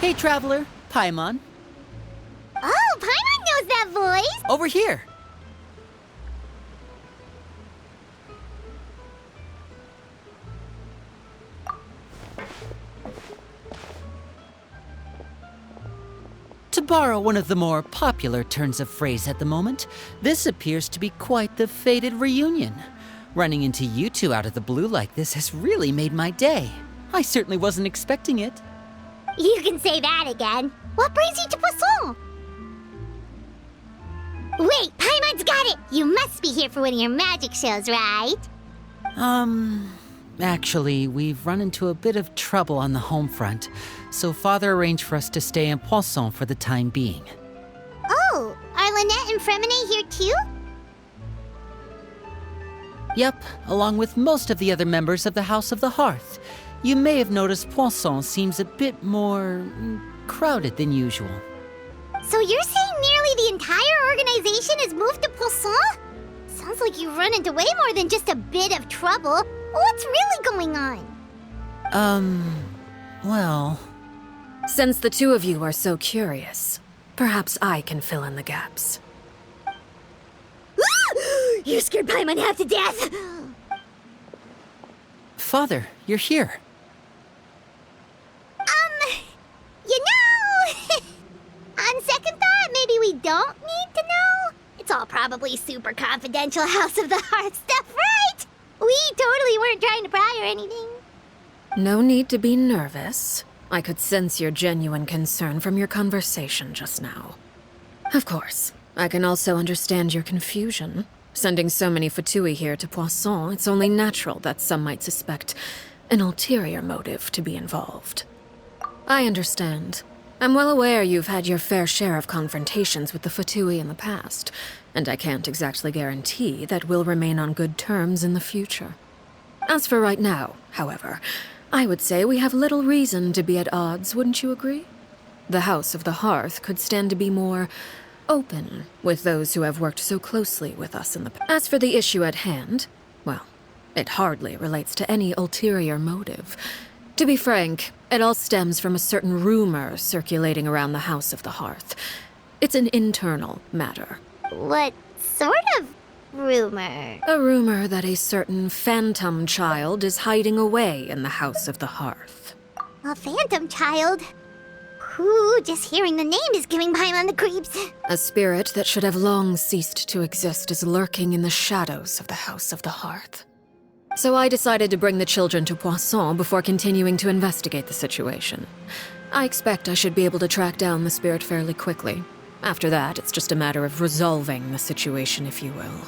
Hey, traveler. Paimon. Oh, Paimon knows that voice! Over here. To borrow one of the more popular turns of phrase at the moment, this appears to be quite the fated reunion. Running into you two out of the blue like this has really made my day. I certainly wasn't expecting it. You can say that again. What brings you to Poisson? Wait, Paimon's got it! You must be here for one of your magic shows, right? Actually, we've run into a bit of trouble on the home front, so Father arranged for us to stay in Poisson for the time being. Oh, are Lynette and Fremine here too? Yep, along with most of the other members of the House of the Hearth. You may have noticed Poisson seems a bit more crowded than usual. So you're saying nearly the entire organization has moved to Poisson? Sounds like you've run into way more than just a bit of trouble. What's really going on? Well... Since the two of you are so curious, perhaps I can fill in the gaps. You scared Paimon half to death! Father, you're here. You know... On second thought, maybe we don't need to know. It's all probably super confidential House of the Hearth stuff, right? We totally weren't trying to pry or anything. No need to be nervous. I could sense your genuine concern from your conversation just now. Of course, I can also understand your confusion. Sending so many Fatui here to Poisson, it's only natural that some might suspect an ulterior motive to be involved. I understand. I'm well aware you've had your fair share of confrontations with the Fatui in the past, and I can't exactly guarantee that we'll remain on good terms in the future. As for right now, however, I would say we have little reason to be at odds, wouldn't you agree? The House of the Hearth could stand to be more open with those who have worked so closely with us in the past. As for the issue at hand, well, it hardly relates to any ulterior motive. To be frank, it all stems from a certain rumor circulating around the House of the Hearth. It's an internal matter. What sort of rumor? A rumor that a certain phantom child is hiding away in the House of the Hearth. A phantom child? Ooh, just hearing the name is giving Paimon the creeps. A spirit that should have long ceased to exist is lurking in the shadows of the House of the Hearth. So I decided to bring the children to Poisson before continuing to investigate the situation. I expect I should be able to track down the spirit fairly quickly. After that, it's just a matter of resolving the situation, if you will.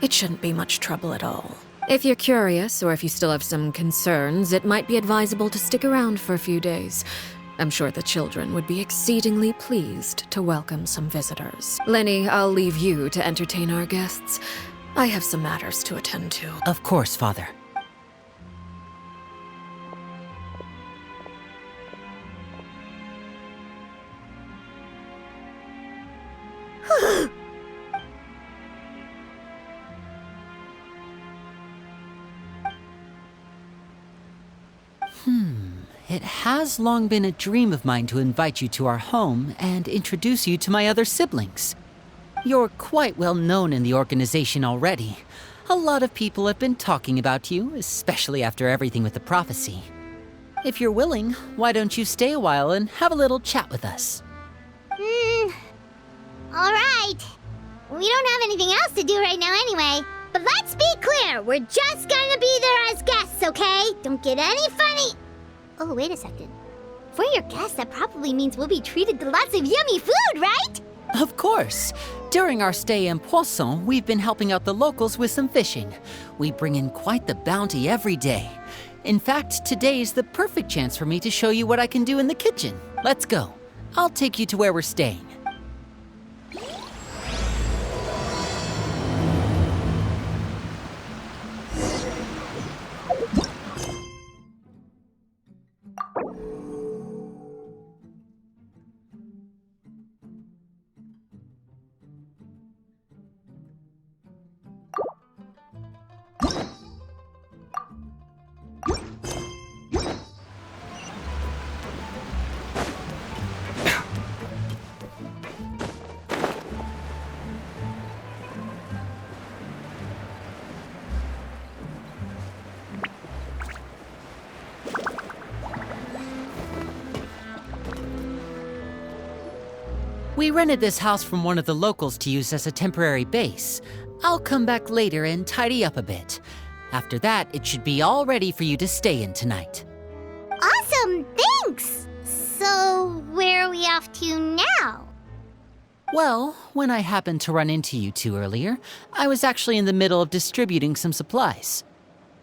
It shouldn't be much trouble at all. If you're curious, or if you still have some concerns, it might be advisable to stick around for a few days. I'm sure the children would be exceedingly pleased to welcome some visitors. Lenny, I'll leave you to entertain our guests. I have some matters to attend to. Of course, Father. It has long been a dream of mine to invite you to our home and introduce you to my other siblings. You're quite well known in the organization already. A lot of people have been talking about you, especially after everything with the prophecy. If you're willing, why don't you stay a while and have a little chat with us? Alright. We don't have anything else to do right now anyway. But let's be clear, we're just gonna be there as guests, okay? Don't get any funny... Oh, wait a second. For your guests, that probably means we'll be treated to lots of yummy food, right? Of course. During our stay in Poisson, we've been helping out the locals with some fishing. We bring in quite the bounty every day. In fact, today's the perfect chance for me to show you what I can do in the kitchen. Let's go. I'll take you to where we're staying. We rented this house from one of the locals to use as a temporary base. I'll come back later and tidy up a bit. After that, it should be all ready for you to stay in tonight. Awesome, thanks! So, where are we off to now? Well, when I happened to run into you two earlier, I was actually in the middle of distributing some supplies.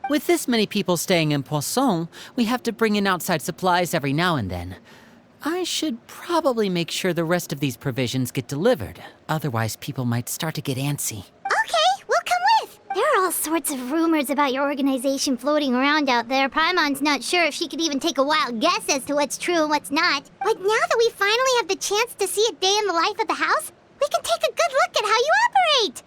With this many people staying in Poisson, we have to bring in outside supplies every now and then. I should probably make sure the rest of these provisions get delivered, otherwise people might start to get antsy. Okay, we'll come with! There are all sorts of rumors about your organization floating around out there. Paimon's not sure if she could even take a wild guess as to what's true and what's not. But now that we finally have the chance to see a day in the life of the house, we can take a good look at how you operate!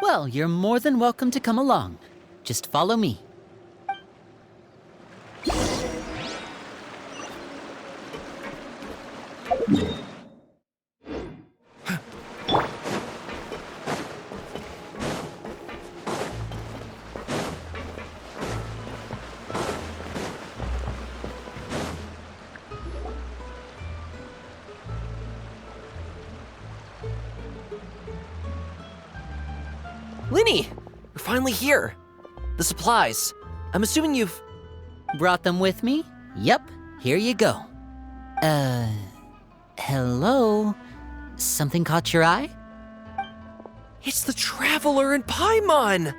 Well, you're more than welcome to come along. Just follow me. Linny! You're finally here. The supplies. I'm assuming you've... Brought them with me? Yep, here you go. Hello? Something caught your eye? It's the Traveler and Paimon!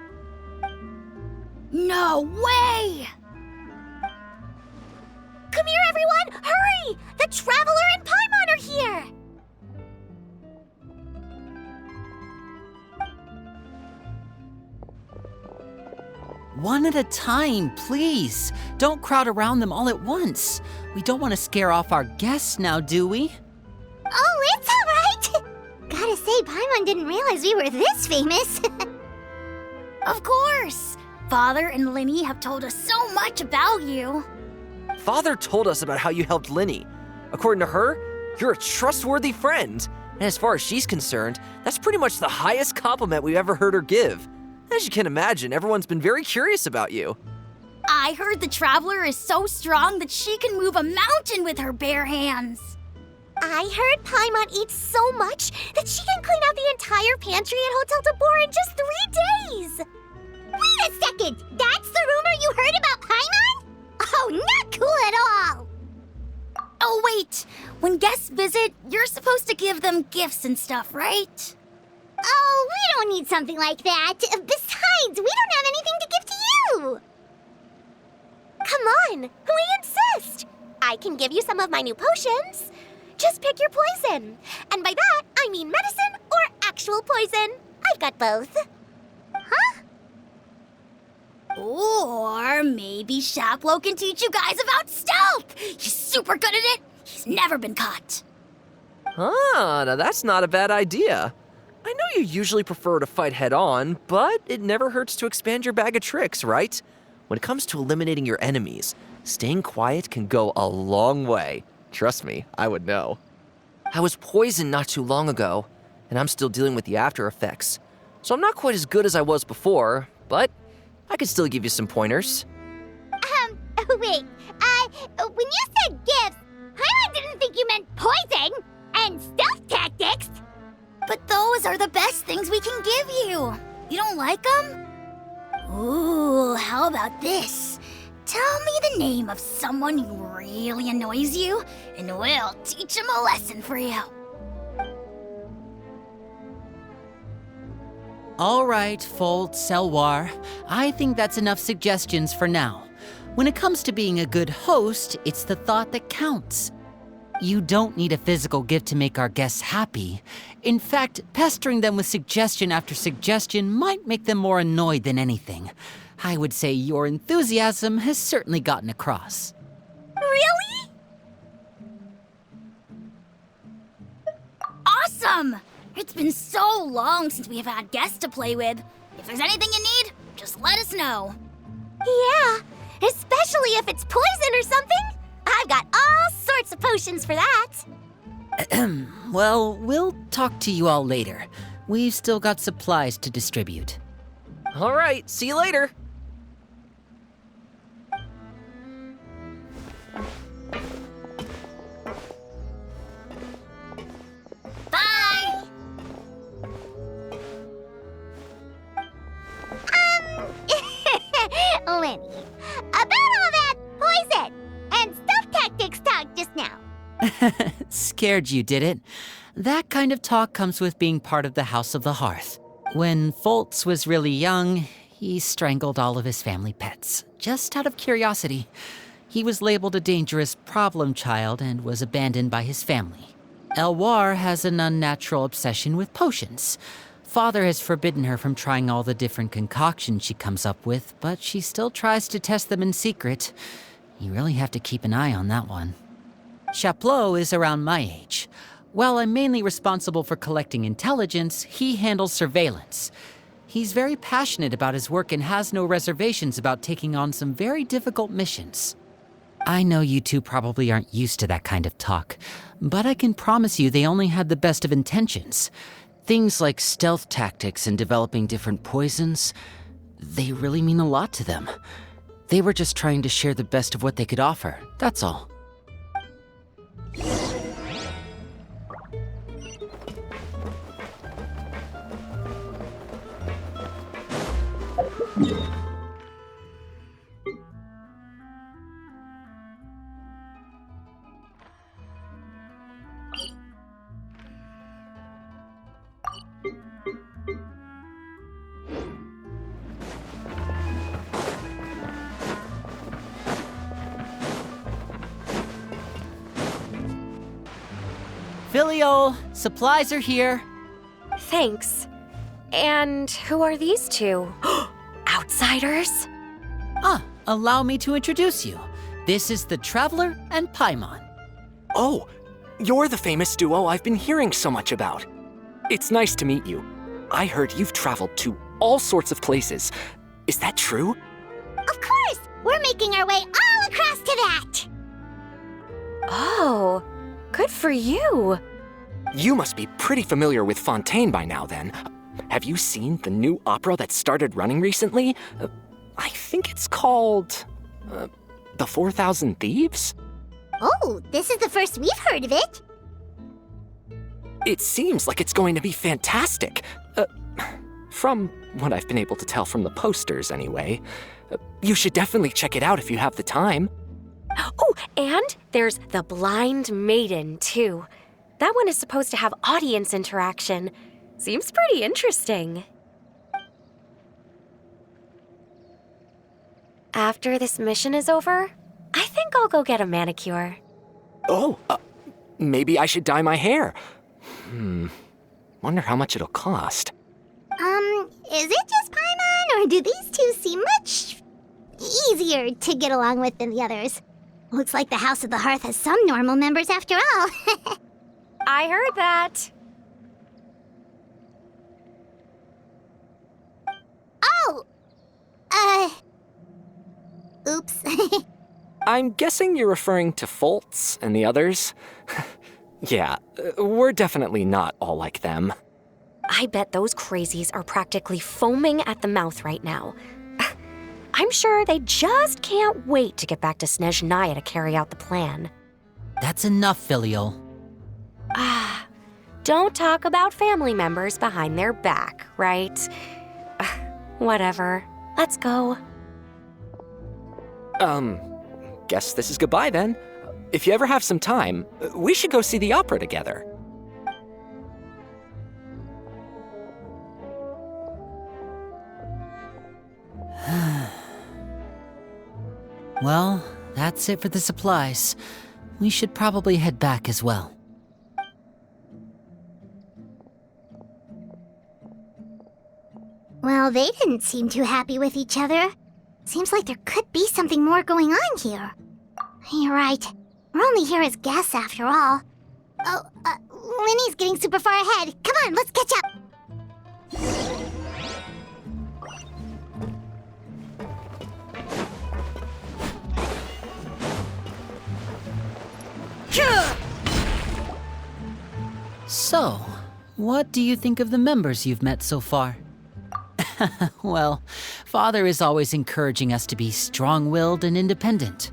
No way! Come here, everyone! Hurry! The Traveler and Paimon are here! One at a time, please. Don't crowd around them all at once. We don't want to scare off our guests now, do we? Oh, it's all right! Gotta say, Paimon didn't realize we were this famous. Of course! Father and Linny have told us so much about you. Father told us about how you helped Linny. According to her, you're a trustworthy friend. And as far as she's concerned, that's pretty much the highest compliment we've ever heard her give. As you can imagine, everyone's been very curious about you. I heard the Traveler is so strong that she can move a mountain with her bare hands. I heard Paimon eats so much that she can clean out the entire pantry at Hotel de Boer in just 3 days! Wait a second! That's the rumor you heard about Paimon? Oh, not cool at all! Oh, wait! When guests visit, you're supposed to give them gifts and stuff, right? Oh, we don't need something like that. Besides, we don't have anything to give to you! Come on, we insist! I can give you some of my new potions. Just pick your poison. And by that, I mean medicine or actual poison. I've got both. Huh? Or maybe Shaplo can teach you guys about stealth! He's super good at it! He's never been caught. Ah, now that's not a bad idea. I know you usually prefer to fight head-on, but it never hurts to expand your bag of tricks, right? When it comes to eliminating your enemies, staying quiet can go a long way. Trust me, I would know. I was poisoned not too long ago, and I'm still dealing with the after effects. So I'm not quite as good as I was before, but I can still give you some pointers. Wait, when you said gifts, Paimon didn't think you meant poison and stealth tactics. But those are the best things we can give you. You don't like them? Ooh, how about this? Tell me the name of someone who really annoys you, and we'll teach him a lesson for you. All right, Fold, Selwar. I think that's enough suggestions for now. When it comes to being a good host, it's the thought that counts. You don't need a physical gift to make our guests happy. In fact, pestering them with suggestion after suggestion might make them more annoyed than anything. I would say your enthusiasm has certainly gotten across. Really? Awesome! It's been so long since we've had guests to play with. If there's anything you need, just let us know. Yeah, especially if it's poison or something. I've got all sorts of potions for that. Well, we'll talk to you all later. We've still got supplies to distribute. All right, see you later. Scared you, did it? That kind of talk comes with being part of the House of the Hearth. When Foltz was really young, he strangled all of his family pets, just out of curiosity. He was labeled a dangerous problem child and was abandoned by his family. Elwar has an unnatural obsession with potions. Father has forbidden her from trying all the different concoctions she comes up with, but she still tries to test them in secret. You really have to keep an eye on that one. Chaplot is around my age. While I'm mainly responsible for collecting intelligence, he handles surveillance. He's very passionate about his work and has no reservations about taking on some very difficult missions. I know you two probably aren't used to that kind of talk, but I can promise you they only had the best of intentions. Things like stealth tactics and developing different poisons, they really mean a lot to them. They were just trying to share the best of what they could offer, that's all. Filiol, supplies are here. Thanks. And who are these two? Outsiders? Allow me to introduce you. This is the Traveler and Paimon. Oh, you're the famous duo I've been hearing so much about. It's nice to meet you. I heard you've traveled to all sorts of places. Is that true? Of course! We're making our way all across to that! Oh, good for you. You must be pretty familiar with Fontaine by now, then. Have you seen the new opera that started running recently? I think it's called... The 4,000 Thieves? Oh, this is the first we've heard of it. It seems like it's going to be fantastic. From what I've been able to tell from the posters, anyway. You should definitely check it out if you have the time. Oh, and there's the Blind Maiden, too. That one is supposed to have audience interaction. Seems pretty interesting. After this mission is over, I think I'll go get a manicure. Oh, maybe I should dye my hair. Wonder how much it'll cost. Is it just Paimon, or do these two seem much easier to get along with than the others? Looks like the House of the Hearth has some normal members after all. I heard that. Oh! Oops. I'm guessing you're referring to Foltz and the others? Yeah, we're definitely not all like them. I bet those crazies are practically foaming at the mouth right now. I'm sure they just can't wait to get back to Snezhnaya to carry out the plan. That's enough, Filiol. Don't talk about family members behind their back, right? Whatever. Let's go. Guess this is goodbye then. If you ever have some time, we should go see the opera together. Well, that's it for the supplies. We should probably head back as well. Well, they didn't seem too happy with each other. Seems like there could be something more going on here. You're right. We're only here as guests after all. Oh, Winnie's getting super far ahead. Come on, let's catch up. So, what do you think of the members you've met so far? Well, Father is always encouraging us to be strong-willed and independent.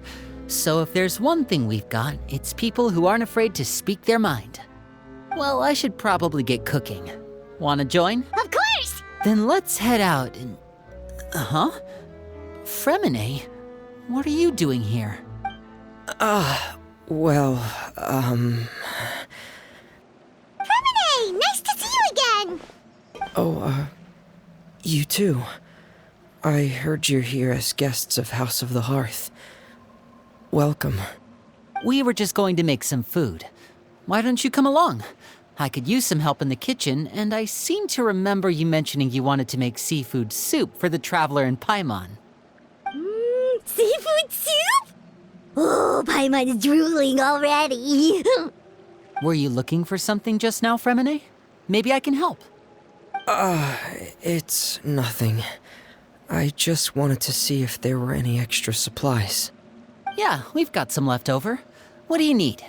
So if there's one thing we've got, it's people who aren't afraid to speak their mind. Well, I should probably get cooking. Wanna join? Of course! Then let's head out and... Fremine, what are you doing here? Well, Hey, nice to see you again! You too. I heard you're here as guests of House of the Hearth. Welcome. We were just going to make some food. Why don't you come along? I could use some help in the kitchen, and I seem to remember you mentioning you wanted to make seafood soup for the traveler in Paimon. Seafood soup? Oh, Paimon's drooling already. Were you looking for something just now, Fremine? Maybe I can help. It's nothing. I just wanted to see if there were any extra supplies. Yeah, we've got some left over. What do you need?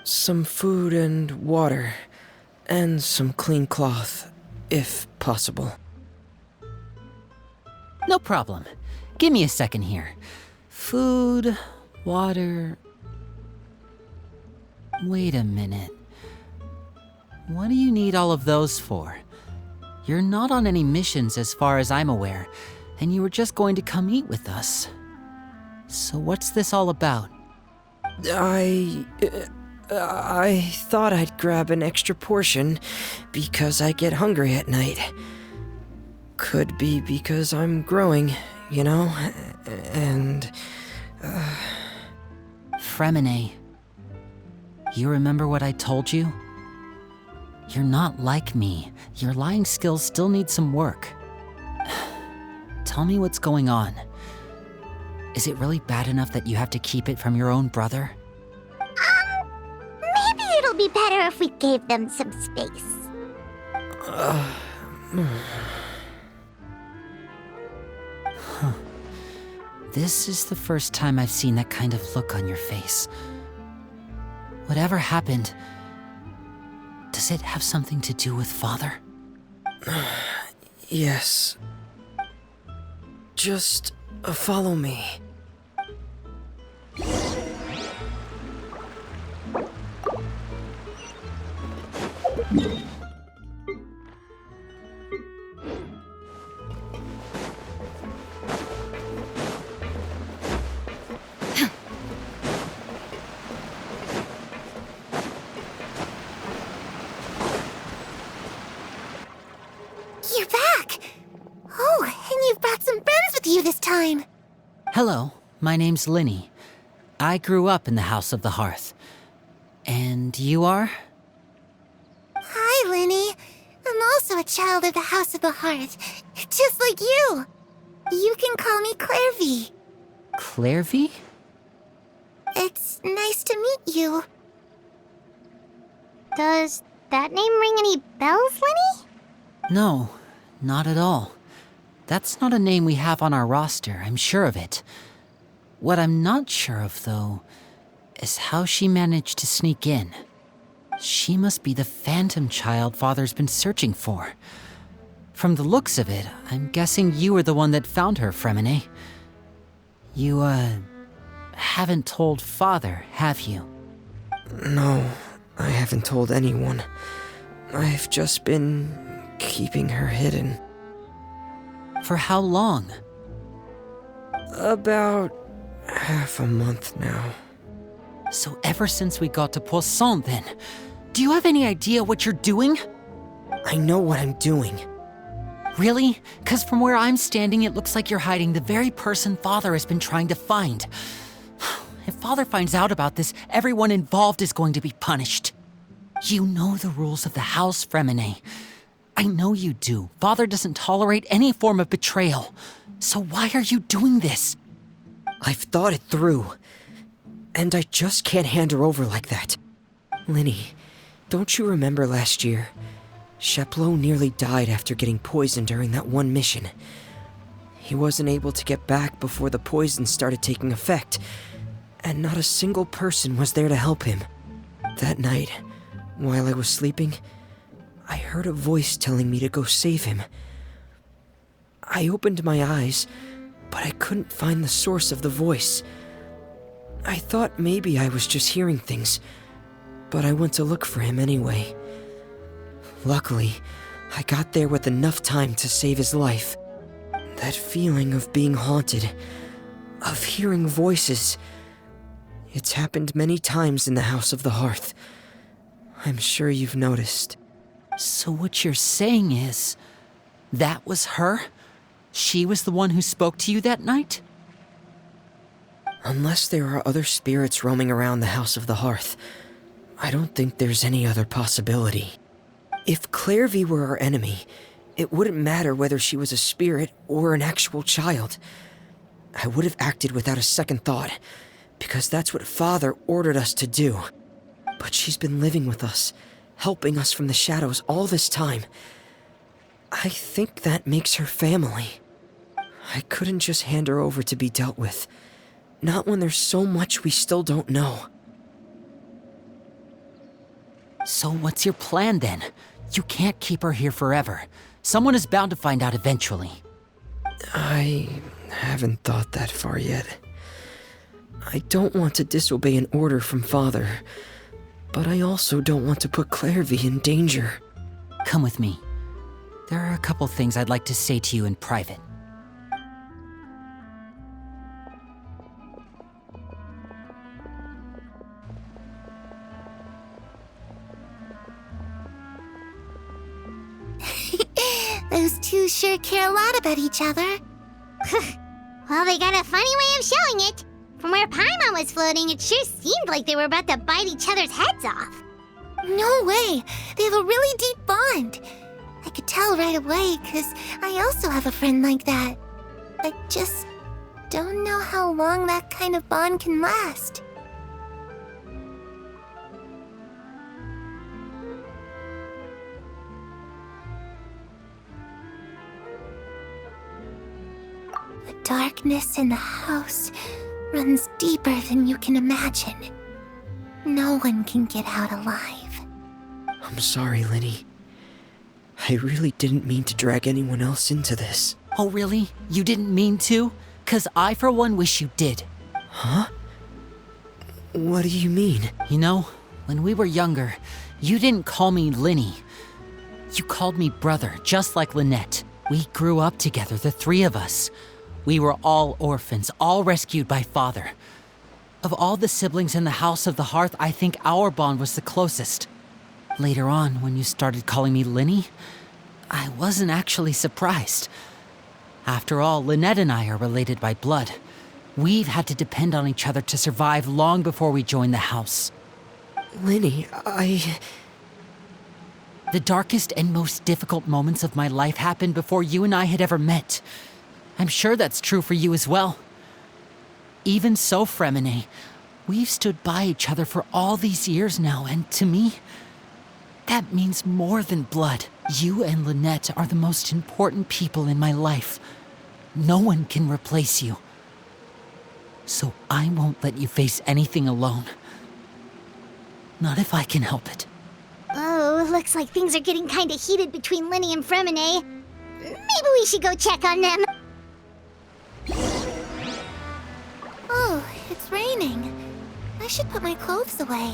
Some food and water, and some clean cloth, if possible. No problem. Give me a second here. Food, water... Wait a minute. What do you need all of those for? You're not on any missions as far as I'm aware, and you were just going to come eat with us. So what's this all about? I thought I'd grab an extra portion because I get hungry at night. Could be because I'm growing, you know, and... Fremine, you remember what I told you? You're not like me. Your lying skills still need some work. Tell me what's going on. Is it really bad enough that you have to keep it from your own brother? Maybe it'll be better if we gave them some space. This is the first time I've seen that kind of look on your face. Whatever happened, does it have something to do with Father? Yes. Just follow me. You're back! Oh, and you've brought some friends with you this time. Hello, my name's Linny. I grew up in the House of the Hearth. And you are? Hi, Linny. I'm also a child of the House of the Hearth, just like you. You can call me Clairvy. Clairvy? It's nice to meet you. Does that name ring any bells, Linny? No, not at all. That's not a name we have on our roster, I'm sure of it. What I'm not sure of, though, is how she managed to sneak in. She must be the phantom child Father's been searching for. From the looks of it, I'm guessing you were the one that found her, Fremine. You, haven't told Father, have you? No, I haven't told anyone. I've just been keeping her hidden. For how long? About half a month now. So ever since we got to Poisson, then. Do you have any idea what you're doing? I know what I'm doing. Really? 'Cause from where I'm standing, it looks like you're hiding the very person Father has been trying to find. If Father finds out about this, everyone involved is going to be punished. You know the rules of the house, Fremine. I know you do. Father doesn't tolerate any form of betrayal. So why are you doing this? I've thought it through. And I just can't hand her over like that. Linny, don't you remember last year? Sheplo nearly died after getting poisoned during that one mission. He wasn't able to get back before the poison started taking effect, and not a single person was there to help him. That night, while I was sleeping, I heard a voice telling me to go save him. I opened my eyes, but I couldn't find the source of the voice. I thought maybe I was just hearing things, but I went to look for him anyway. Luckily, I got there with enough time to save his life. That feeling of being haunted, of hearing voices, It's happened many times in the House of the Hearth. I'm sure you've noticed. So what you're saying is, that was her? She was the one who spoke to you that night? Unless there are other spirits roaming around the House of the Hearth, I don't think there's any other possibility. If Clairvy were our enemy, it wouldn't matter whether she was a spirit or an actual child. I would have acted without a second thought, because that's what Father ordered us to do. But she's been living with us, helping us from the shadows all this time. I think that makes her family. I couldn't just hand her over to be dealt with. Not when there's so much we still don't know. So what's your plan then? You can't keep her here forever. Someone is bound to find out eventually. I haven't thought that far yet. I don't want to disobey an order from Father, but I also don't want to put Clairvy in danger. Come with me. There are a couple things I'd like to say to you in private. Those two sure care a lot about each other. Well, they got a funny way of showing it. From where Paimon was floating, it sure seemed like they were about to bite each other's heads off. No way! They have a really deep bond. I could tell right away, because I also have a friend like that. I just don't know how long that kind of bond can last. The darkness in the house runs deeper than you can imagine. No one can get out alive. I'm sorry, Linny. I really didn't mean to drag anyone else into this. Oh, really? You didn't mean to? 'Cause I, for one, wish you did. Huh? What do you mean? You know, when we were younger, you didn't call me Linny. You called me brother, just like Lynette. We grew up together, the three of us. We were all orphans, all rescued by Father. Of all the siblings in the House of the Hearth, I think our bond was the closest. Later on, when you started calling me Linny, I wasn't actually surprised. After all, Lynette and I are related by blood. We've had to depend on each other to survive long before we joined the house. Linny, The darkest and most difficult moments of my life happened before you and I had ever met. I'm sure that's true for you as well. Even so, Fremine, we've stood by each other for all these years now, and to me, that means more than blood. You and Lynette are the most important people in my life. No one can replace you. So I won't let you face anything alone. Not if I can help it. Oh, looks like things are getting kinda heated between Linny and Fremine. Maybe we should go check on them. Oh, it's raining. I should put my clothes away.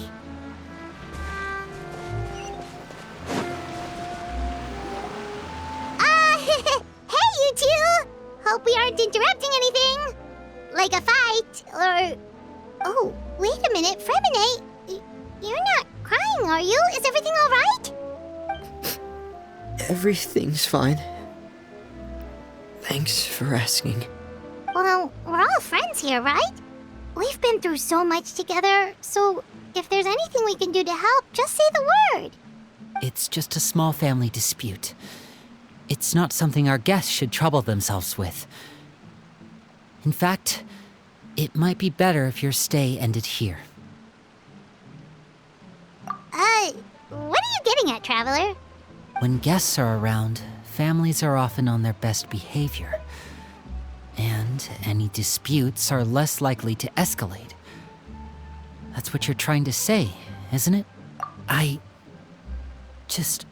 Hey, you two! Hope we aren't interrupting anything. Like a fight, or... Oh, wait a minute, Fremine. You're not crying, are you? Is everything all right? everything's fine. Thanks for asking. Well, we're all friends here, right? We've been through so much together, so if there's anything we can do to help, just say the word. It's just a small family dispute. It's not something our guests should trouble themselves with. In fact, it might be better if your stay ended here. What are you getting at, Traveler? When guests are around, families are often on their best behavior. And any disputes are less likely to escalate. That's what you're trying to say, isn't it? I just...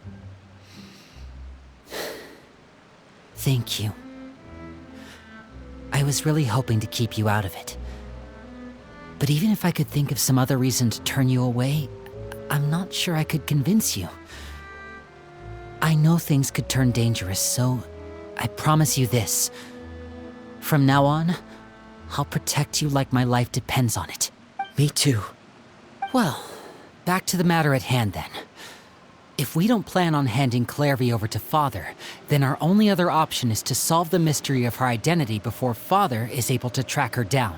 Thank you. I was really hoping to keep you out of it. But even if I could think of some other reason to turn you away, I'm not sure I could convince you. I know things could turn dangerous, so I promise you this. From now on, I'll protect you like my life depends on it. Me too. Well, back to the matter at hand then. If we don't plan on handing Clairvy over to Father, then our only other option is to solve the mystery of her identity before Father is able to track her down.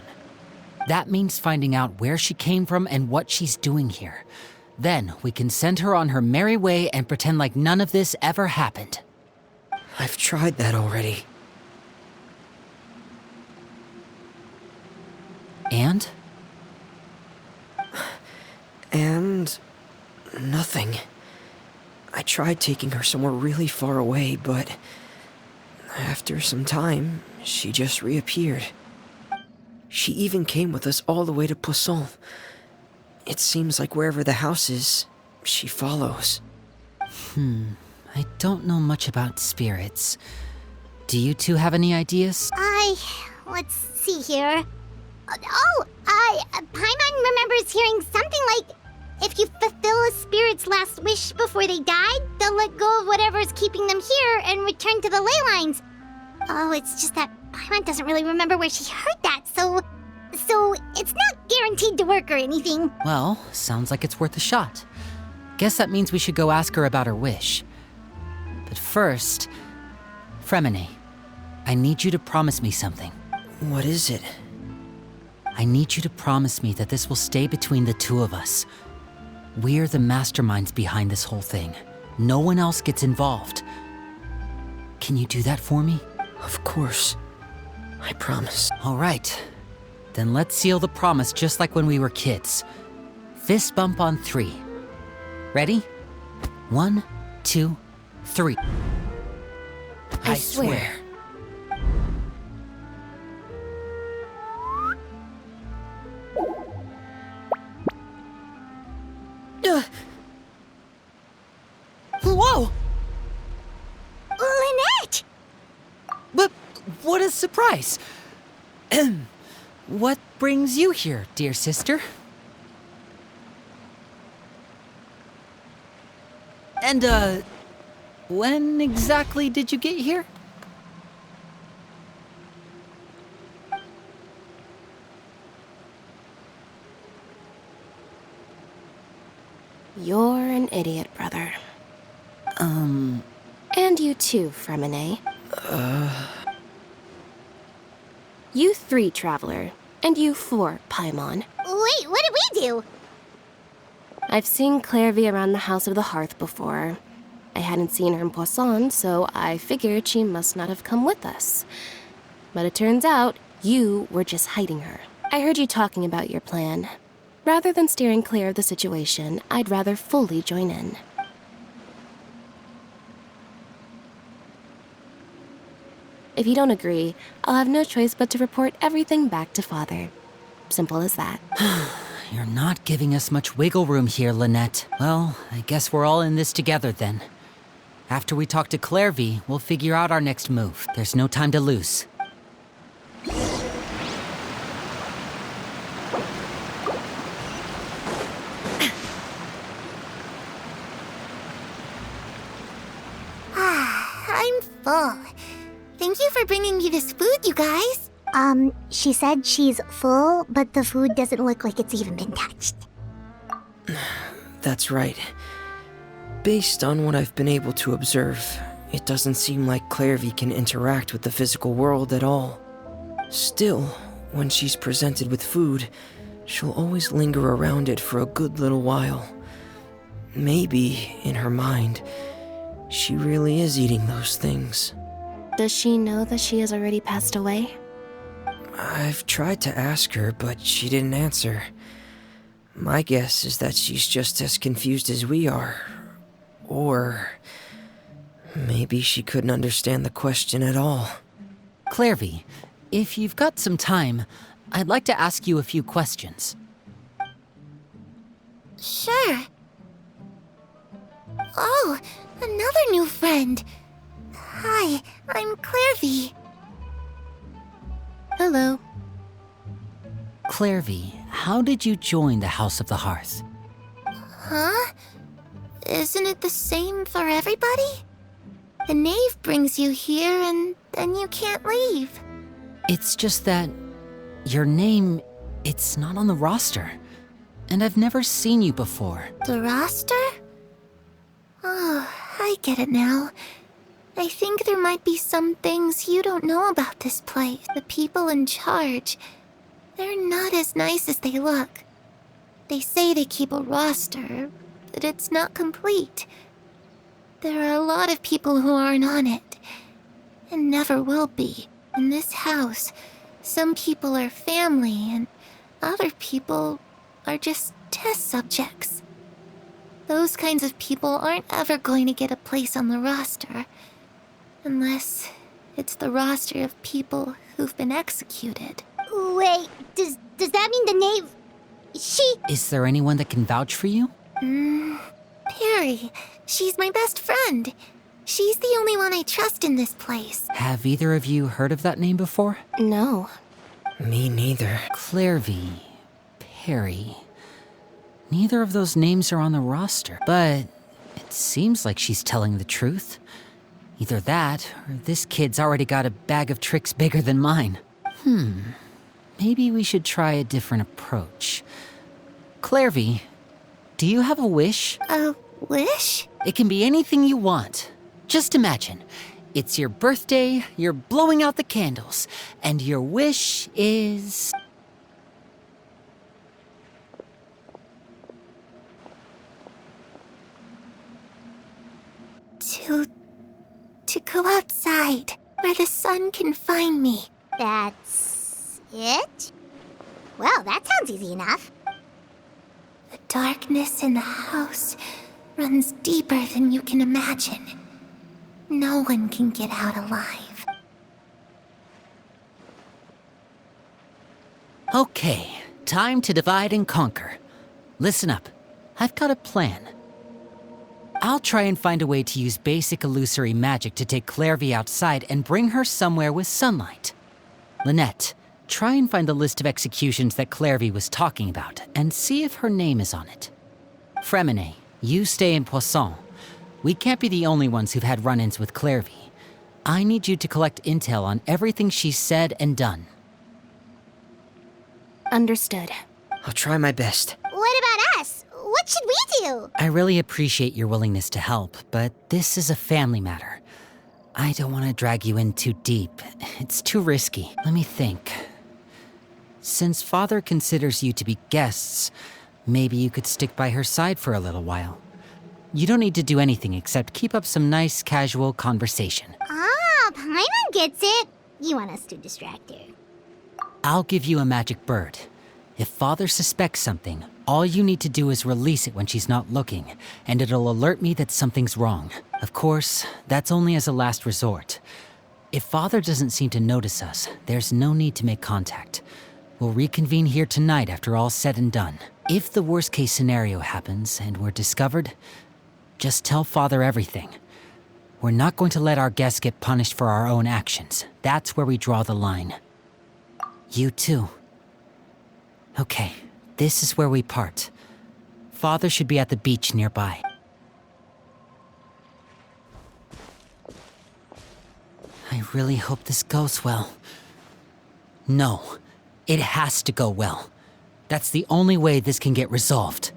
That means finding out where she came from and what she's doing here. Then we can send her on her merry way and pretend like none of this ever happened. I've tried that already. And? And nothing. I tried taking her somewhere really far away, but after some time, she just reappeared. She even came with us all the way to Poisson. It seems like wherever the house is, she follows. I don't know much about spirits. Do you two have any ideas? Let's see here. Paimon remembers hearing something like, if you fulfill a spirit's last wish before they died, they'll let go of whatever's keeping them here and return to the ley lines. Oh, it's just that Paimon doesn't really remember where she heard that, so it's not guaranteed to work or anything. Well, sounds like it's worth a shot. Guess that means we should go ask her about her wish. But first, Fremine, I need you to promise me something. What is it? I need you to promise me that this will stay between the two of us. We're the masterminds behind this whole thing. No one else gets involved. Can you do that for me? Of course. I promise. All right. Then let's seal the promise just like when we were kids. Fist bump on 3. Ready? 1, 2, 3. I swear. Whoa! Lynette! But what a surprise! What brings you here, dear sister? And, when exactly did you get here? You're an idiot, brother. And you too, Fremine. You 3, Traveler. And you 4, Paimon. Wait, what did we do? I've seen Clairvy around the House of the Hearth before. I hadn't seen her in Poisson, so I figured she must not have come with us. But it turns out you were just hiding her. I heard you talking about your plan. Rather than steering clear of the situation, I'd rather fully join in. If you don't agree, I'll have no choice but to report everything back to Father. Simple as that. You're not giving us much wiggle room here, Lynette. Well, I guess we're all in this together then. After we talk to Clairvy, we'll figure out our next move. There's no time to lose. I'm full. Thank you for bringing me this food, you guys. She said she's full, but the food doesn't look like it's even been touched. That's right. Based on what I've been able to observe, it doesn't seem like Clairvy can interact with the physical world at all. Still, when she's presented with food, she'll always linger around it for a good little while. Maybe, in her mind, she really is eating those things. Does she know that she has already passed away? I've tried to ask her, but she didn't answer. My guess is that she's just as confused as we are. Or maybe she couldn't understand the question at all. Clairvy, if you've got some time, I'd like to ask you a few questions. Sure. Oh, another new friend. Hi, I'm Clairvy. Hello. Clairvy, how did you join the House of the Hearth? Huh? Isn't it the same for everybody? The knave brings you here and then you can't leave. It's just that your name, it's not on the roster. and I've never seen you before. The roster? Oh, I get it now. I think there might be some things you don't know about this place. The people in charge, they're not as nice as they look. They say they keep a roster, but it's not complete. There are a lot of people who aren't on it, and never will be. In this house, some people are family, and other people are just test subjects. Those kinds of people aren't ever going to get a place on the roster, unless it's the roster of people who've been executed. Wait, does that mean the name... She... Is there anyone that can vouch for you? Perry. She's my best friend. She's the only one I trust in this place. Have either of you heard of that name before? No. Me neither. Clairvy, Perry. Neither of those names are on the roster, but it seems like she's telling the truth. Either that, or this kid's already got a bag of tricks bigger than mine. Maybe we should try a different approach. Clairvy, do you have a wish? A wish? It can be anything you want. Just imagine, it's your birthday, you're blowing out the candles, and your wish is... To go outside, where the sun can find me. That's... it? Well, that sounds easy enough. The darkness in the house runs deeper than you can imagine. No one can get out alive. Okay, time to divide and conquer. Listen up, I've got a plan. I'll try and find a way to use basic illusory magic to take Clairvy outside and bring her somewhere with sunlight. Lynette, try and find the list of executions that Clairvy was talking about and see if her name is on it. Fremine, you stay in Poisson. We can't be the only ones who've had run-ins with Clairvy. I need you to collect intel on everything she's said and done. Understood. I'll try my best. What about us? What should we do? I really appreciate your willingness to help, but this is a family matter. I don't want to drag you in too deep. It's too risky. Let me think. Since Father considers you to be guests, maybe you could stick by her side for a little while. You don't need to do anything except keep up some nice, casual conversation. Ah, Paimon gets it. You want us to distract her. I'll give you a magic bird. If Father suspects something, all you need to do is release it when she's not looking, and it'll alert me that something's wrong. Of course, that's only as a last resort. If Father doesn't seem to notice us, there's no need to make contact. We'll reconvene here tonight after all's said and done. If the worst-case scenario happens and we're discovered, just tell Father everything. We're not going to let our guests get punished for our own actions. That's where we draw the line. You too. Okay, this is where we part. Father should be at the beach nearby. I really hope this goes well. No, it has to go well. That's the only way this can get resolved.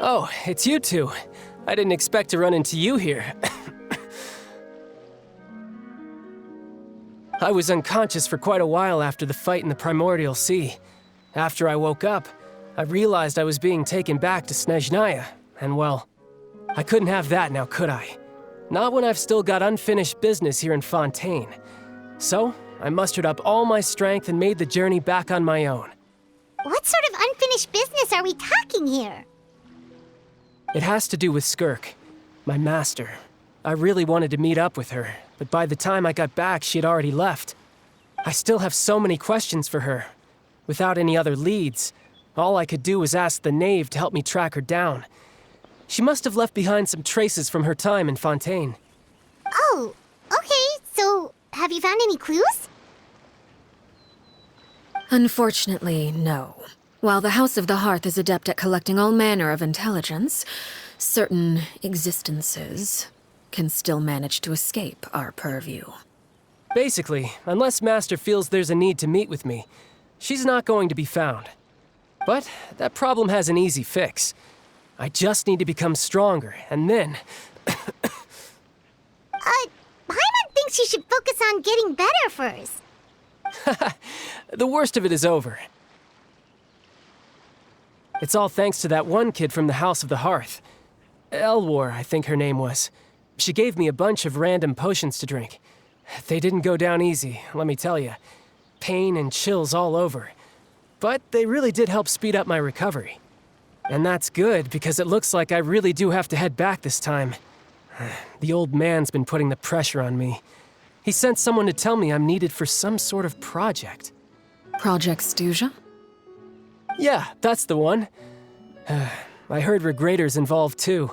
Oh, it's you two. I didn't expect to run into you here. I was unconscious for quite a while after the fight in the Primordial Sea. After I woke up, I realized I was being taken back to Snezhnaya, and well, I couldn't have that now, could I? Not when I've still got unfinished business here in Fontaine. So, I mustered up all my strength and made the journey back on my own. What sort of unfinished business are we talking here? It has to do with Skirk, my master. I really wanted to meet up with her, but by the time I got back, she had already left. I still have so many questions for her. Without any other leads, all I could do was ask the knave to help me track her down. She must have left behind some traces from her time in Fontaine. Oh, okay, so have you found any clues? Unfortunately, no. While the House of the Hearth is adept at collecting all manner of intelligence, certain existences can still manage to escape our purview. Basically, unless Master feels there's a need to meet with me, she's not going to be found. But that problem has an easy fix. I just need to become stronger, and then... Paimon thinks you should focus on getting better first. The worst of it is over. It's all thanks to that one kid from the House of the Hearth. Elwar, I think her name was. She gave me a bunch of random potions to drink. They didn't go down easy, let me tell you. Pain and chills all over. But they really did help speed up my recovery. And that's good, because it looks like I really do have to head back this time. The old man's been putting the pressure on me. He sent someone to tell me I'm needed for some sort of project. Project Stuja? Yeah, that's the one. I heard Regrader's involved too.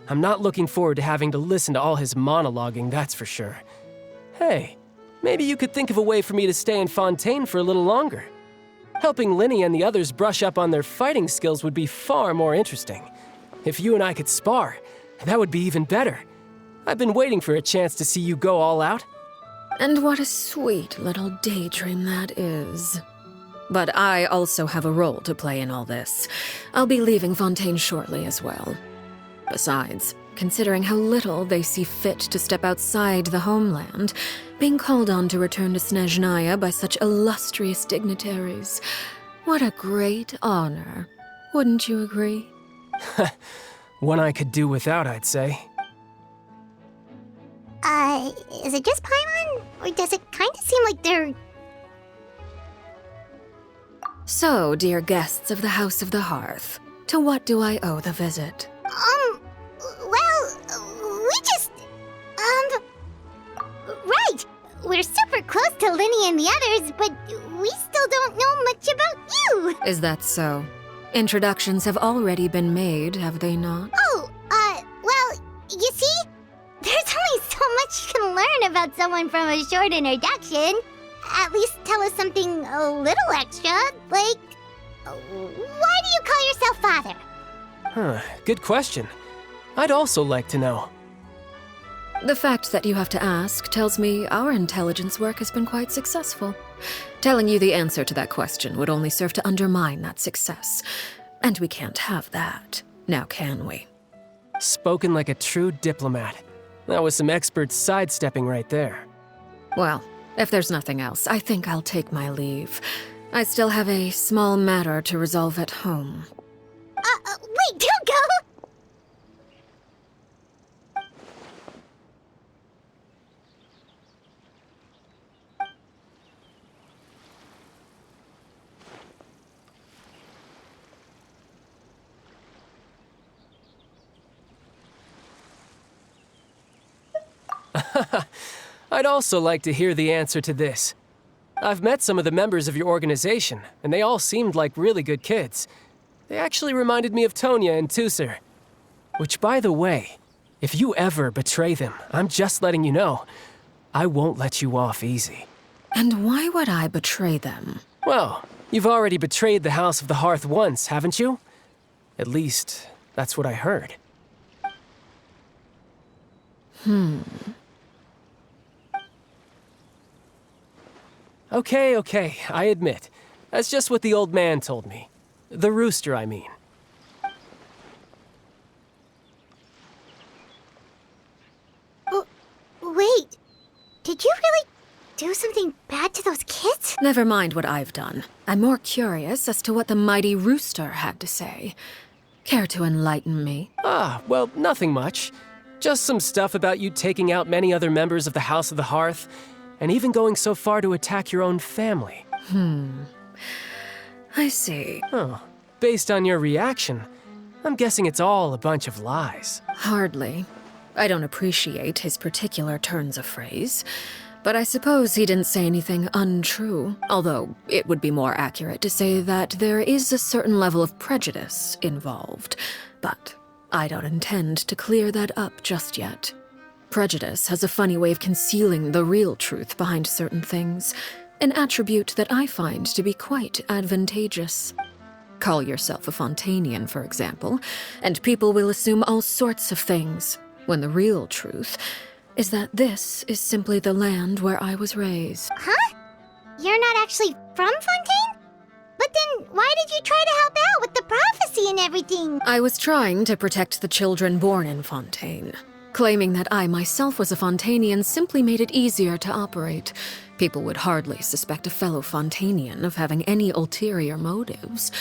I'm not looking forward to having to listen to all his monologuing, that's for sure. Hey, maybe you could think of a way for me to stay in Fontaine for a little longer. Helping Linny and the others brush up on their fighting skills would be far more interesting. If you and I could spar, that would be even better. I've been waiting for a chance to see you go all out. And what a sweet little daydream that is. But I also have a role to play in all this. I'll be leaving Fontaine shortly as well. Besides, considering how little they see fit to step outside the homeland, being called on to return to Snezhnaya by such illustrious dignitaries, what a great honor. Wouldn't you agree? One I could do without, I'd say. Is it just Paimon? Or does it kind of seem like they're... So, dear guests of the House of the Hearth, to what do I owe the visit? Well, we just... Right! We're super close to Linny and the others, but we still don't know much about you! Is that so? Introductions have already been made, have they not? Oh, well, you see? There's only so much you can learn about someone from a short introduction. At least tell us something a little extra, like... Why do you call yourself father? Huh, good question. I'd also like to know. The fact that you have to ask tells me our intelligence work has been quite successful. Telling you the answer to that question would only serve to undermine that success. And we can't have that, now can we? Spoken like a true diplomat. That was some expert sidestepping right there. Well, if there's nothing else, I think I'll take my leave. I still have a small matter to resolve at home. Wait, don't go! I'd also like to hear the answer to this. I've met some of the members of your organization, and they all seemed like really good kids. They actually reminded me of Tonya and Tusser. Which, by the way, if you ever betray them, I'm just letting you know, I won't let you off easy. And why would I betray them? Well, you've already betrayed the House of the Hearth once, haven't you? At least, that's what I heard. Okay, I admit. That's just what the old man told me. The rooster, I mean. Did you really do something bad to those kids? Never mind what I've done. I'm more curious as to what the mighty rooster had to say. Care to enlighten me? Well, nothing much. Just some stuff about you taking out many other members of the House of the Hearth, and even going so far to attack your own family. I see. Oh, based on your reaction, I'm guessing it's all a bunch of lies. Hardly. I don't appreciate his particular turns of phrase, but I suppose he didn't say anything untrue, although it would be more accurate to say that there is a certain level of prejudice involved, but I don't intend to clear that up just yet. Prejudice has a funny way of concealing the real truth behind certain things, an attribute that I find to be quite advantageous. Call yourself a Fontanian, for example, and people will assume all sorts of things, when the real truth is that this is simply the land where I was raised. Huh? You're not actually from Fontaine? But then why did you try to help out with the prophecy and everything? I was trying to protect the children born in Fontaine. Claiming that I myself was a Fontanian simply made it easier to operate. People would hardly suspect a fellow Fontanian of having any ulterior motives.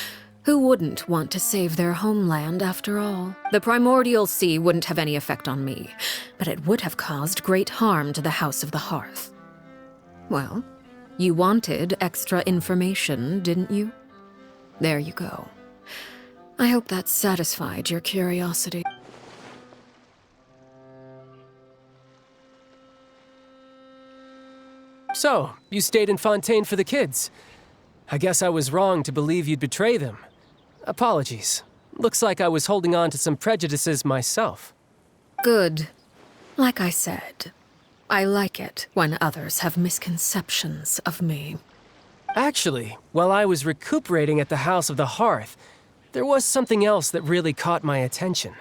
Who wouldn't want to save their homeland, after all? The primordial sea wouldn't have any effect on me, but it would have caused great harm to the House of the Hearth. Well, you wanted extra information, didn't you? There you go. I hope that satisfied your curiosity. So, you stayed in Fontaine for the kids. I guess I was wrong to believe you'd betray them. Apologies. Looks like I was holding on to some prejudices myself. Good. Like I said, I like it when others have misconceptions of me. Actually, while I was recuperating at the House of the Hearth, there was something else that really caught my attention.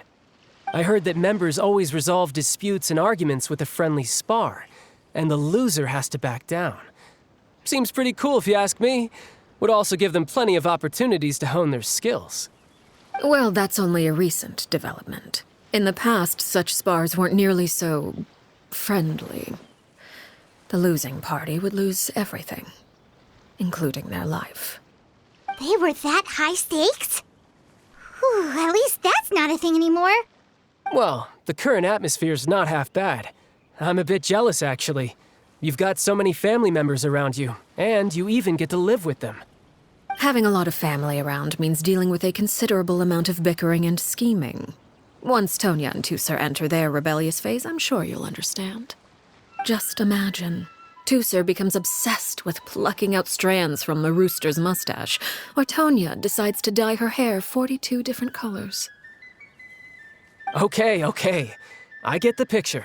I heard that members always resolve disputes and arguments with a friendly spar, and the loser has to back down. Seems pretty cool if you ask me. Would also give them plenty of opportunities to hone their skills. Well, that's only a recent development. In the past, such spars weren't nearly so friendly. The losing party would lose everything, including their life. They were that high stakes? Whew, at least that's not a thing anymore. Well, the current atmosphere's not half bad. I'm a bit jealous, actually. You've got so many family members around you, and you even get to live with them. Having a lot of family around means dealing with a considerable amount of bickering and scheming. Once Tonya and Tusser enter their rebellious phase, I'm sure you'll understand. Just imagine. Tusser becomes obsessed with plucking out strands from the rooster's mustache, or Tonya decides to dye her hair 42 different colors. Okay. I get the picture.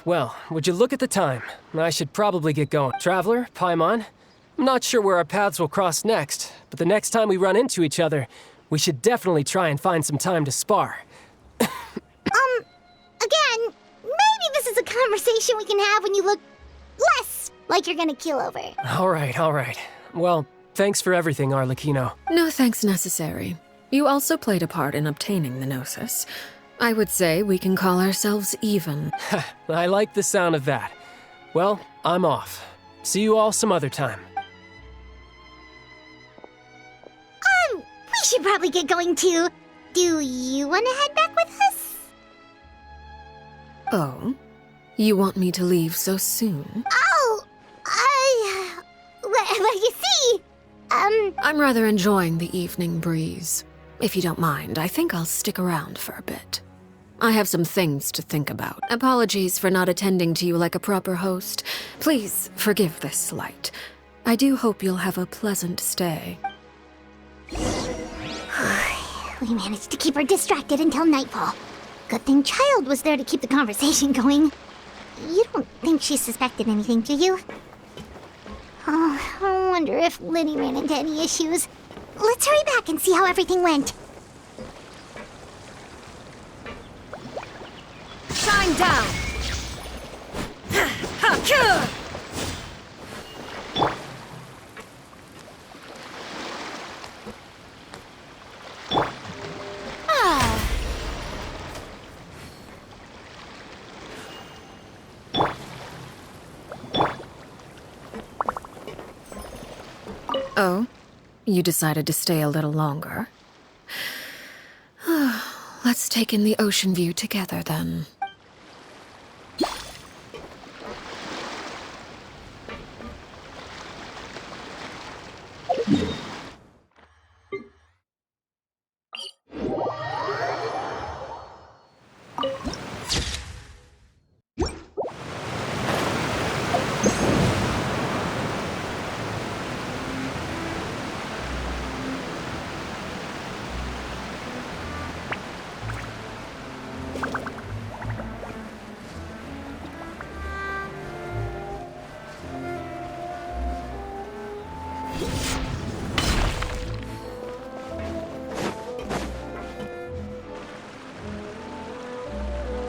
Well, would you look at the time? I should probably get going. Traveler, Paimon, I'm not sure where our paths will cross next, but the next time we run into each other, we should definitely try and find some time to spar. Again, maybe this is a conversation we can have when you look less like you're gonna keel over. All right. Well, thanks for everything, Arlecchino. No thanks necessary. You also played a part in obtaining the Gnosis. I would say we can call ourselves even. I like the sound of that. Well, I'm off. See you all some other time. We should probably get going too. Do you want to head back with us? Oh? You want me to leave so soon? Well, you see, I'm rather enjoying the evening breeze. If you don't mind, I think I'll stick around for a bit. I have some things to think about. Apologies for not attending to you like a proper host. Please forgive this slight. I do hope you'll have a pleasant stay. We managed to keep her distracted until nightfall. Good thing Child was there to keep the conversation going. You don't think she suspected anything, do you? Oh, I wonder if Liddy ran into any issues. Let's hurry back and see how everything went. Shine down! Oh? You decided to stay a little longer? Let's take in the ocean view together, then.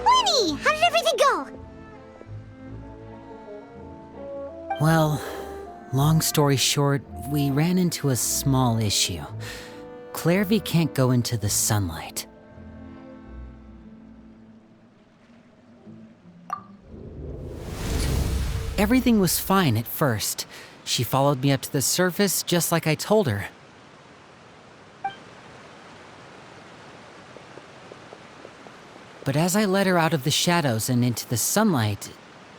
Lenny, how did everything go? Well, long story short, we ran into a small issue. Clairvy can't go into the sunlight. Everything was fine at first. She followed me up to the surface just like I told her. But as I led her out of the shadows and into the sunlight,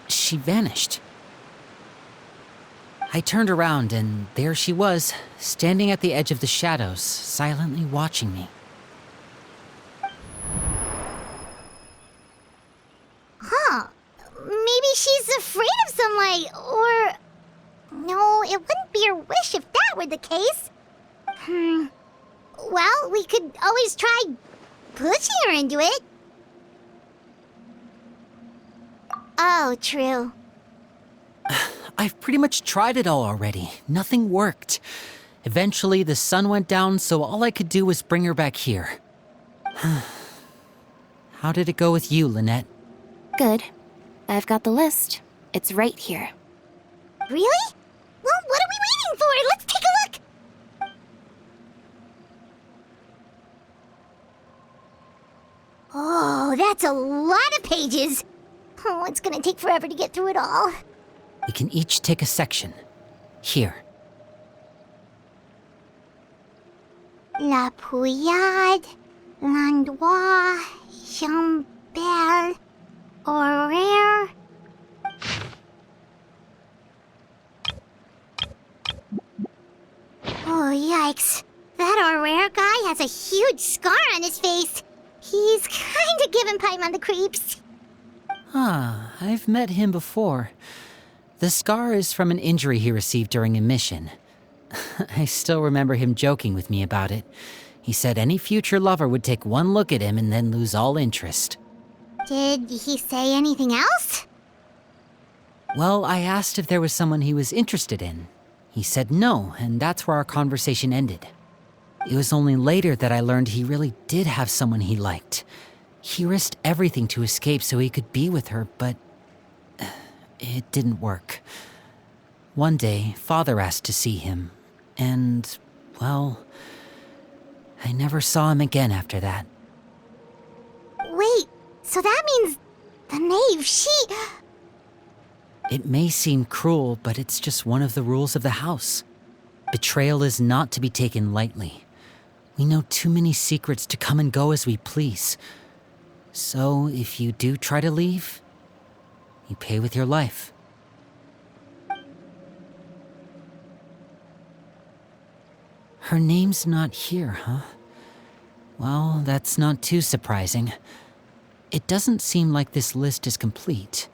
she vanished. I turned around and there she was, standing at the edge of the shadows, silently watching me. Huh. Maybe she's afraid of sunlight, or... No, it wouldn't be her wish if that were the case. Well, we could always try pushing her into it. Oh, true. I've pretty much tried it all already. Nothing worked. Eventually, the sun went down, so all I could do was bring her back here. How did it go with you, Lynette? Good. I've got the list. It's right here. Really? Well, what are we waiting for? Let's take a look! Oh, that's a lot of pages. Oh, it's gonna take forever to get through it all. We can each take a section. Here. La Pouillade, l'endroit, Chambel, horaire. Oh, yikes. That horaire guy has a huge scar on his face. He's kinda giving Paimon the creeps. I've met him before. The scar is from an injury he received during a mission. I still remember him joking with me about it. He said any future lover would take one look at him and then lose all interest. Did he say anything else? Well, I asked if there was someone he was interested in. He said no, and that's where our conversation ended. It was only later that I learned he really did have someone he liked. He risked everything to escape so he could be with her, but it didn't work. One day, Father asked to see him, and, well, I never saw him again after that. Wait, so that means the knave, It may seem cruel, but it's just one of the rules of the house. Betrayal is not to be taken lightly. We know too many secrets to come and go as we please. So, if you do try to leave, you pay with your life. Her name's not here, huh? Well, that's not too surprising. It doesn't seem like this list is complete.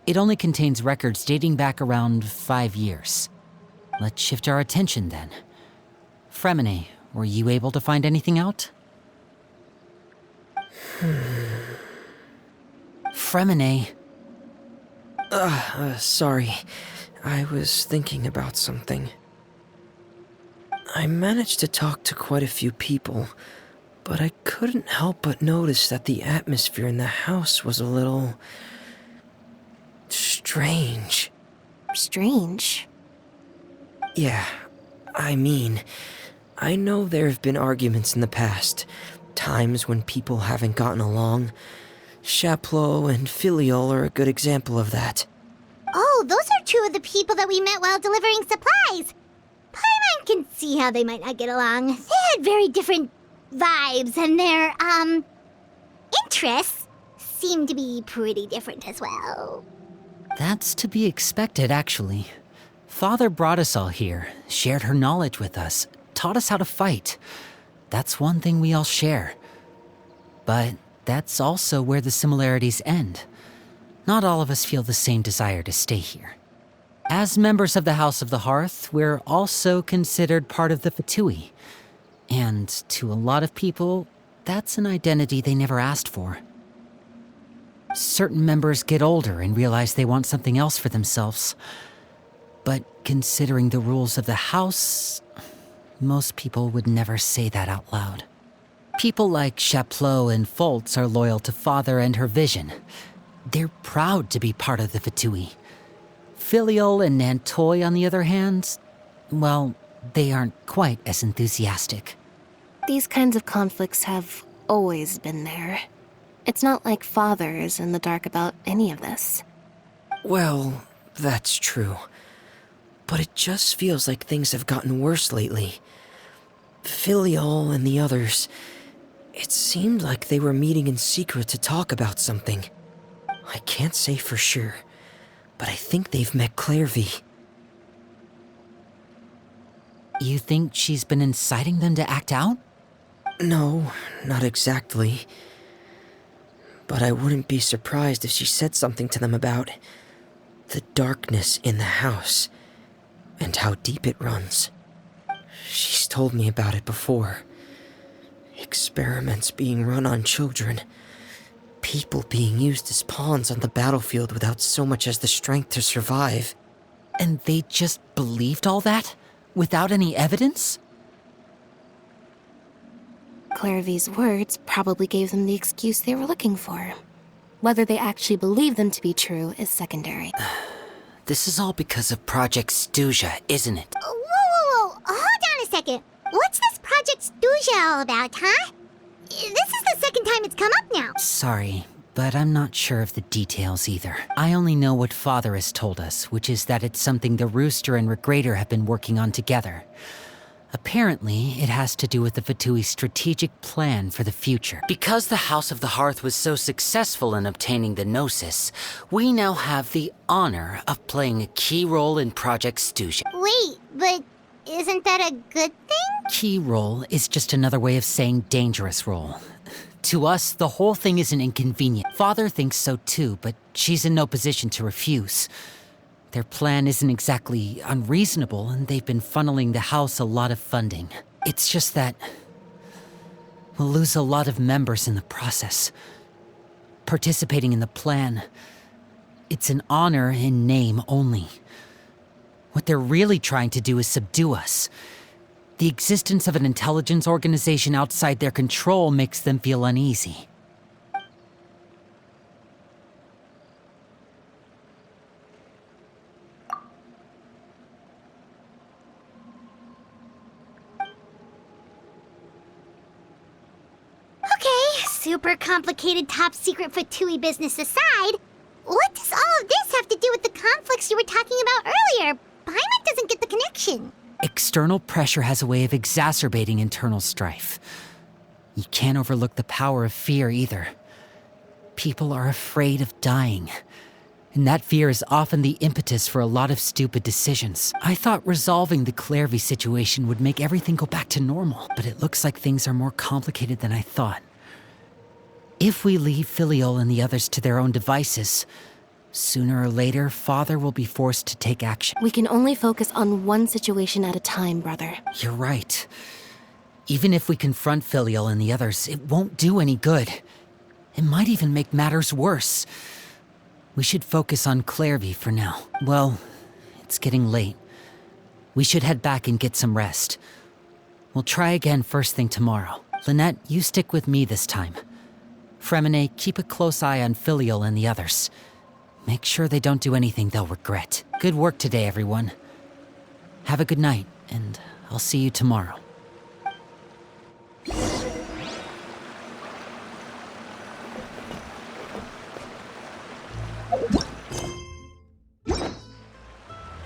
It only contains records dating back around 5 years. Let's shift our attention then. Fremine, were you able to find anything out? Fremine. Sorry. I was thinking about something. I managed to talk to quite a few people, but I couldn't help but notice that the atmosphere in the house was a little... strange. Strange? Yeah, I mean, I know there have been arguments in the past, times when people haven't gotten along. Chaplot and Filiol are a good example of that. Oh, those are two of the people that we met while delivering supplies. Paimon can see how they might not get along. They had very different vibes, and their, interests seem to be pretty different as well. That's to be expected, actually. Father brought us all here, shared her knowledge with us, taught us how to fight. That's one thing we all share. But that's also where the similarities end. Not all of us feel the same desire to stay here. As members of the House of the Hearth, we're also considered part of the Fatui. And to a lot of people, that's an identity they never asked for. Certain members get older and realize they want something else for themselves. But considering the rules of the house, most people would never say that out loud. People like Chaplot and Foltz are loyal to Father and her vision. They're proud to be part of the Fatui. Filial and Nantoy, on the other hand, well, they aren't quite as enthusiastic. These kinds of conflicts have always been there. It's not like Father is in the dark about any of this. Well, that's true. But it just feels like things have gotten worse lately. Filial and the others, it seemed like they were meeting in secret to talk about something. I can't say for sure, but I think they've met Clairvy. You think she's been inciting them to act out? No, not exactly. But I wouldn't be surprised if she said something to them about the darkness in the house and how deep it runs. She's told me about it before. Experiments being run on children. People being used as pawns on the battlefield without so much as the strength to survive. And they just believed all that? Without any evidence? Clairvy's words probably gave them the excuse they were looking for. Whether they actually believe them to be true is secondary. This is all because of Project Stuja, isn't it? Whoa. Hold on a second. What's this Project Stuja all about, huh? This is the second time it's come up now. Sorry, but I'm not sure of the details either. I only know what Father has told us, which is that it's something the Rooster and Regrader have been working on together. Apparently, it has to do with the Fatui's strategic plan for the future. Because the House of the Hearth was so successful in obtaining the Gnosis, we now have the honor of playing a key role in Project Stuja. Wait, but isn't that a good thing? Key role is just another way of saying dangerous role. To us, the whole thing isn't inconvenient. Father thinks so too, but she's in no position to refuse. Their plan isn't exactly unreasonable, and they've been funneling the house a lot of funding. It's just that we'll lose a lot of members in the process. Participating in the plan, it's an honor in name only. What they're really trying to do is subdue us. The existence of an intelligence organization outside their control makes them feel uneasy. Super complicated top secret Fatui business aside, what does all of this have to do with the conflicts you were talking about earlier? Paimon doesn't get the connection. External pressure has a way of exacerbating internal strife. You can't overlook the power of fear either. People are afraid of dying, and that fear is often the impetus for a lot of stupid decisions. I thought resolving the Clairvy situation would make everything go back to normal, but it looks like things are more complicated than I thought. If we leave Filial and the others to their own devices, sooner or later, Father will be forced to take action. We can only focus on one situation at a time, brother. You're right. Even if we confront Filial and the others, it won't do any good. It might even make matters worse. We should focus on Clairvy for now. Well, it's getting late. We should head back and get some rest. We'll try again first thing tomorrow. Lynette, you stick with me this time. Fremine, keep a close eye on Filial and the others. Make sure they don't do anything they'll regret. Good work today, everyone. Have a good night, and I'll see you tomorrow.